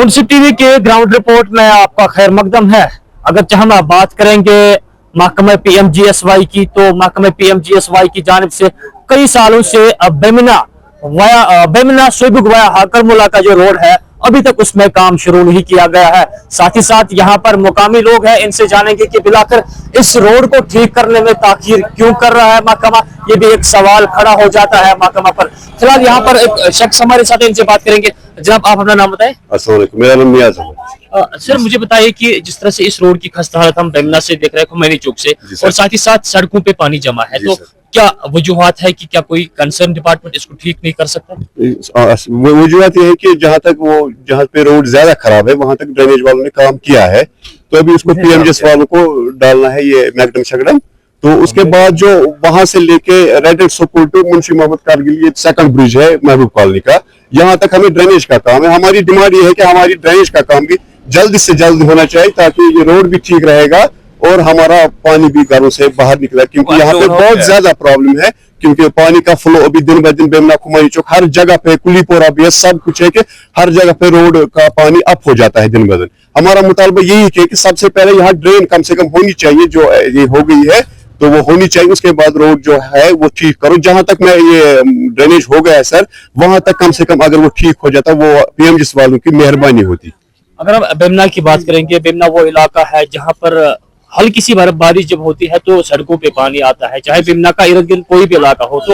मुंसिफ TV के ground report में आपका खैर मकदम है। अगर हम बात करेंगे महकमे PMGSY की, तो महकमे PMGSY की जानिब से कई सालों से बेमिना सोईबुग वाया हाकरमुला का जो रोड है अभी तक उसमें काम शुरू नहीं किया गया है। साथ ही साथ यहाँ पर मुकामी लोग हैं, इनसे जानेंगे कि बिलाकर इस रोड को ठीक करने में ताखीर क्यों कर रहा है महकमा। ये भी एक सवाल खड़ा हो जाता है महकमा पर। फिलहाल यहाँ पर एक शख्स हमारे साथ है, इनसे बात करेंगे। जनाब, आप अपना नाम बताएं। अस्सलाम वालेकुम, मेरा नाम नियाज है। सर, मुझे बताइए कि जिस तरह से इस रोड की खस्ता हालत हम बेमिना से देख रहे हैं, खुमैनी चौक से, और साथ ही साथ सड़कों पे पानी जमा है, तो क्या वजूहात है कि क्या कोई कंसर्न डिपार्टमेंट इसको ठीक नहीं कर सकता? वजूहात ये है कि जहाँ पे रोड ज्यादा खराब है वहां तक ड्रेनेज वालों ने काम किया है, तो अभी उसको PMGS वालों को डालना है ये मैकडम शकडम। तो उसके बाद जो वहां से लेके red school to Munshi Mohammad Kargil, ये सेकंड ब्रिज है महबूब कॉलोनी का, यहाँ तक हमें ड्रेनेज का काम है। हमारी डिमांड ये है कि हमारी ड्रेनेज का काम भी जल्द से जल्द होना चाहिए, ताकि ये रोड भी ठीक रहेगा और हमारा पानी भी घरों से बाहर निकला, क्योंकि यहाँ पे बहुत ज्यादा प्रॉब्लम है। क्योंकि पानी का फ्लो अभी दिन ब दिन बेमिना खुमैनी चौक हर जगह पे, कुलीपोरा भी है, सब कुछ है कि हर जगह पे रोड का पानी अप हो जाता है दिन ब दिन। हमारा मुतालबा यही है कि सबसे पहले यहाँ ड्रेन कम से कम होनी चाहिए, जो ये हो गई है तो वो होनी चाहिए। उसके बाद रोड जो है वो ठीक करो। जहां तक मैं ये ड्रेनेज हो गया है सर, वहां तक कम से कम अगर वो ठीक हो जाता वो PMGS वालों की मेहरबानी होती। अगर हम बेमिना की बात करेंगे, बेमिना वो इलाका है जहां पर हल्की सी बारिश जब होती है तो सड़कों पे पानी आता है, चाहे बेमिना का इर्द गिर्द कोई भी इलाका हो। तो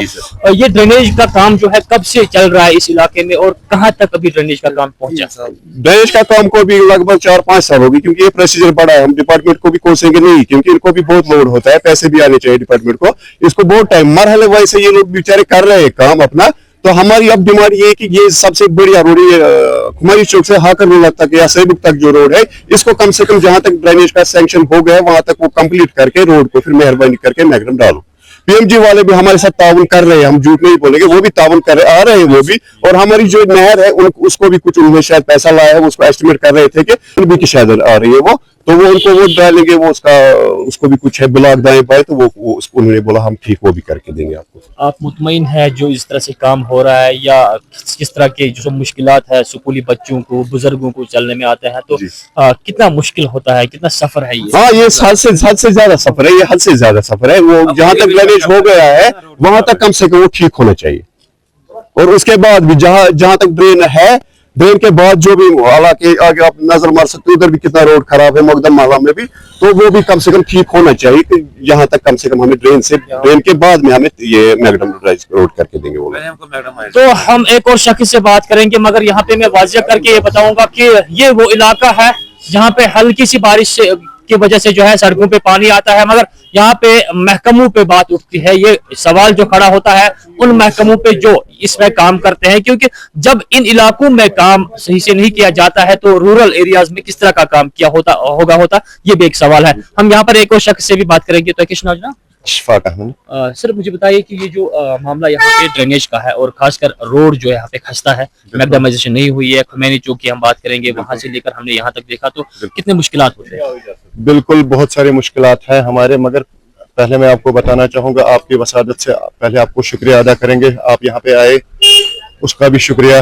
ये ड्रेनेज का काम जो है कब से चल रहा है इस इलाके में, और कहां तक अभी ड्रेनेज का काम पहुंचा? ड्रेनेज का काम को भी लगभग 4-5 साल होगी, क्योंकि ये प्रोसीजर बड़ा है। हम डिपार्टमेंट को भी कोसेंगे नहीं, क्योंकि इनको भी बहुत लोड होता है, पैसे भी आने चाहिए डिपार्टमेंट को। इसको बहुत टाइम मरहले वाइज से ये लोग बेचारे कर रहे हैं काम अपना। तो हमारी अब डिमांड ये है कि ये सबसे बढ़िया रोड खुमैनी चौक से हाकरमुला तक या सोईबुग तक जो रोड है, इसको कम से कम जहां तक ड्रेनेज का सैंक्शन हो गया वहां तक वो कंप्लीट करके रोड को फिर मेहरबानी करके मैकडम डालो। PMG वाले भी हमारे साथ ताउन कर रहे हैं, हम झूठ नहीं बोलेंगे, वो भी ताउन कर आ रहे हैं वो भी। और हमारी जो नहर है उसको भी कुछ उन्होंने शायद पैसा लाया है, उसको एस्टिमेट कर रहे थे कि भी की शायद आ रही है वो, तो वो उनको वो डालेंगे, वो उसको भी कुछ है ब्लॉक दाएं बाएं, तो वो उसको उन्होंने बोला हम ठीक वो भी करके देंगे आपको। आप मुतमईन है जो इस तरह से काम हो रहा है, या किस तरह के जो मुश्किलात है स्कूली बच्चों को, बुजुर्गों को चलने में आते हैं, तो कितना मुश्किल होता है, कितना सफर है ये? हाँ, ये हद से ज्यादा सफर है, ये हद से ज्यादा सफर है। वो जहाँ तक ड्रेनेज हो गया है वहां तक कम से कम वो ठीक होना चाहिए। और उसके बाद भी जहां तक ड्रेन है, ड्रेन के बाद जो भी हालांकि आगे आप नजर मार सकते हो, उधर भी कितना रोड खराब है मकदम माला में भी, तो वो भी कम से कम ठीक होना चाहिए कि यहाँ तक कम से कम हमें ड्रेन के बाद में हमें ये मैकडम रोड करके देंगे वो। तो हम एक और शख्स से बात करेंगे, मगर यहाँ पे मैं वाज़ेह करके ये बताऊंगा कि ये वो इलाका है जहाँ पे हल्की सी बारिश की वजह से जो है सड़कों पे पानी आता है, मगर यहाँ पे महकमों पे बात उठती है। ये सवाल जो खड़ा होता है उन महकमों पे जो इसमें काम करते हैं, क्योंकि जब इन इलाकों में काम सही से नहीं किया जाता है तो रूरल एरियाज में किस तरह का काम किया होता, ये भी एक सवाल है। हम यहाँ पर एक और शख्स से भी बात करेंगे। तो किस नाम? इशफाक अहमद। सर, मुझे बताइए कि ये जो मामला यहाँ पे ड्रेनेज का है, और खासकर रोड जो यहाँ पे खस्ता है, मैकडमाइजेशन नहीं हुई है, खुमैनी चौक की हम बात करेंगे, वहां से लेकर हमने यहाँ तक देखा, तो कितने मुश्किलात होते हैं? बिल्कुल बहुत सारे मुश्किलात हैं हमारे, मगर पहले मैं आपको बताना चाहूंगा, आपकी वसादत से पहले आपको शुक्रिया अदा करेंगे, आप यहाँ पे आए उसका भी शुक्रिया।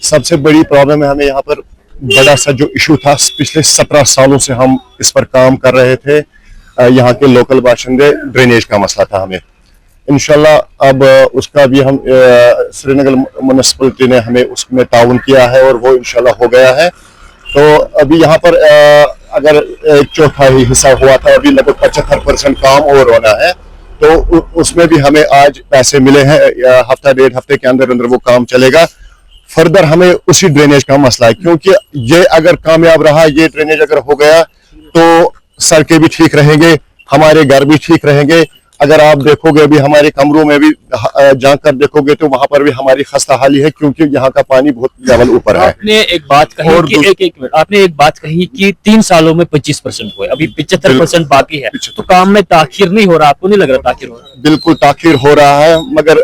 सबसे बड़ी प्रॉब्लम है हमें यहाँ पर, बड़ा सा जो इशू था, पिछले 17 सालों से हम इस पर काम कर रहे थे। यहाँ के लोकल बाशिंदे, ड्रेनेज का मसला था हमें। इंशाल्लाह अब उसका भी हम श्रीनगर म्युनिसिपलिटी ने हमें उसमें ताउन किया है और वो इंशाल्लाह हो गया है। तो अभी यहाँ पर अगर 1/4 हिस्सा हुआ था, अभी लगभग 75% काम और होना है, तो उसमें भी हमें आज पैसे मिले हैं। हफ्ता 1.5 हफ्ते के अंदर अंदर वो काम चलेगा। फर्दर हमें उसी ड्रेनेज का मसला है, क्योंकि ये अगर कामयाब रहा, ये ड्रेनेज अगर हो गया तो सड़कें भी ठीक रहेंगे, हमारे घर भी ठीक रहेंगे। अगर आप देखोगे अभी हमारे कमरों में भी जाकर देखोगे तो वहां पर भी हमारी खस्ता हाली है, क्योंकि यहाँ का पानी बहुत लेवल ऊपर है। आपने एक बात कही कि एक मिनट, आपने एक बात कही कि 3 सालों में 25% हुए, अभी 75% बाकी है, तो काम में ताखीर नहीं हो रहा? आपको नहीं लग रहा ताखीर हो रहा? बिल्कुल ताखीर हो रहा है, मगर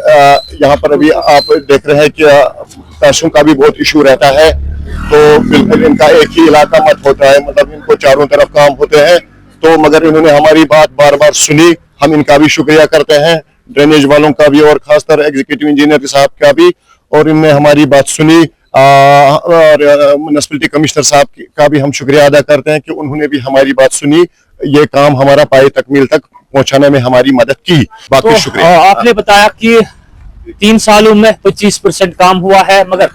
यहाँ पर अभी आप देख रहे हैं कि पैसों का भी बहुत इशू रहता है। तो बिल्कुल इनका एक ही इलाका मत होता है, मतलब इनको चारों तरफ काम होते हैं। तो मगर इन्होंने हमारी बात बार बार सुनी, हम इनका भी शुक्रिया करते हैं, ड्रेनेज वालों का भी और खासकर एग्जीक्यूटिव इंजीनियर साहब का भी, और इनने हमारी बात सुनी। और म्यूनसिपलिटी कमिश्नर साहब का भी हम शुक्रिया अदा करते हैं कि उन्होंने भी हमारी बात सुनी, ये काम हमारा पाए तकमील तक पहुंचाने में हमारी मदद की। बाकी तो शुक्रिया। आपने बताया कि 3 सालों में 25% काम हुआ है, मगर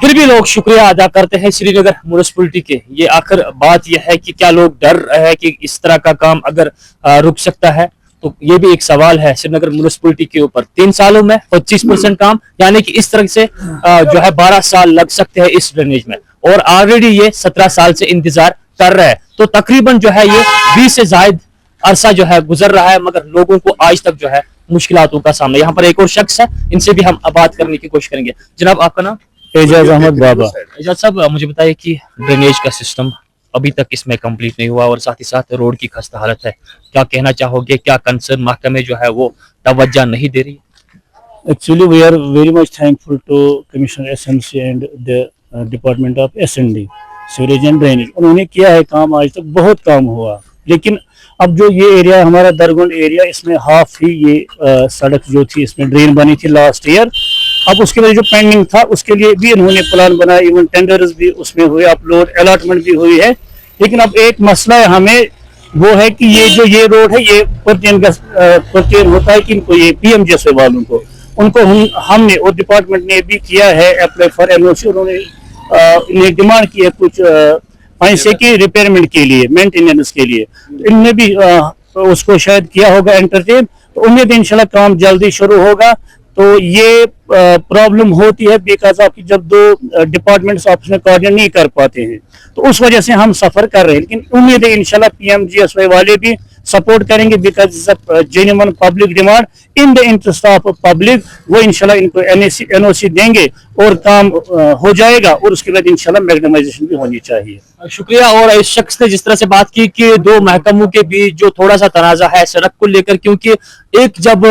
फिर भी लोग शुक्रिया अदा करते हैं श्रीनगर म्यूनसिपलिटी के। ये आखिर बात यह है कि क्या लोग डर रहे हैं कि इस तरह का काम अगर रुक सकता है, तो ये भी एक सवाल है श्रीनगर म्यूनसिपलिटी के ऊपर। 3 सालों में 25% काम, यानी कि इस तरह से जो है 12 साल लग सकते हैं इस ड्रेनेज में, और ऑलरेडी ये 17 साल से इंतजार कर रहा है। तो तकरीबन जो है ये 20 से ज्यादा अरसा जो है गुजर रहा है, मगर लोगों को आज तक जो है मुश्किलातों का सामना। यहाँ पर एक और शख्स है, इनसे भी हम बात करने की कोशिश करेंगे। जनाब, आपका नाम? एजाज अहमद बाबा। एजाज साहब, मुझे बताइए कि ड्रेनेज का सिस्टम अभी तक इसमें कंप्लीट नहीं हुआ, और साथ ही साथ रोड की खस्ता हालत है। क्या कहना चाहोगे, क्या कंसर्न महकमे जो है वो तवज्जो नहीं दे रही? Actually, we are very much thankful to Commissioner SMC and the Department of S&D, sewerage and drainage. उन्होंने किया है काम, आज तक बहुत काम हुआ, लेकिन अब जो ये एरिया हमारा दरगुंड एरिया, इसमें हाफ ही ये सड़क जो थी, इसमें ड्रेन बनी थी लास्ट ईयर। अब उसके लिए जो पेंडिंग था उसके लिए भी इन्होंने प्लान बनाया, इवन टेंडर्स भी उसमें हुए, अपलोड अलॉटमेंट भी हुई है। लेकिन अब एक मसला है हमें, वो है कि ये रोड है, ये पर्टेन होता है कि इनको, ये PMGSY वालों को, उनको हमने और डिपार्टमेंट ने भी किया है अप्लाई फॉर NOC। उन्होंने इन्हें डिमांड की है कुछ पैसे की रिपेयरमेंट के लिए, मेंटेनेंस के लिए। इनने भी उसको शायद किया होगा एंटरटेन, तो उम्मीद है इंशाल्लाह काम जल्दी शुरू होगा। तो ये प्रॉब्लम होती है बिकॉज ऑफ जब दो डिपार्टमेंट्स आपस में कोऑर्डिनेट नहीं कर पाते हैं, तो उस वजह से हम सफर कर रहे हैं। लेकिन उम्मीद है इंशाल्लाह PMGSY वाले भी सपोर्ट करेंगे, because genuine public demand in the interest of public. वो इंशाल्लाह इनको NOC देंगे और काम हो जाएगा, और उसके बाद इंशाल्लाह मैग्नेमाइजेशन भी होनी चाहिए। शुक्रिया। और इस शख्स ने जिस तरह से बात की कि दो महकमों के बीच जो थोड़ा सा तनाजा है सड़क को लेकर, क्योंकि एक जब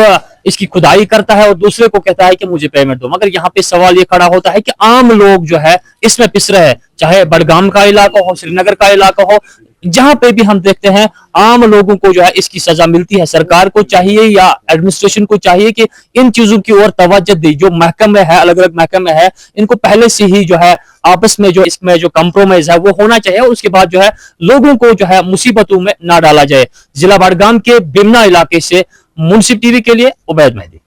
इसकी खुदाई करता है और दूसरे को कहता है कि मुझे पेमेंट दो, मगर यहाँ पे सवाल ये खड़ा होता है कि आम लोग जो है इसमें पिस रहे हैं, चाहे बडगाम का इलाका हो, श्रीनगर का इलाका हो, जहां पे भी हम देखते हैं आम लोगों को जो है इसकी सजा मिलती है। सरकार को चाहिए या एडमिनिस्ट्रेशन को चाहिए कि इन चीजों की ओर तवज्जो दे। जो महकमे है, अलग अलग महकमे है, इनको पहले से ही जो है आपस में जो इसमें जो कंप्रोमाइज है वो होना चाहिए, और उसके बाद जो है लोगों को जो है मुसीबतों में ना डाला जाए। जिला बडगाम के बिमना इलाके से मुंसिफ टीवी के लिए उबैद मेहदी।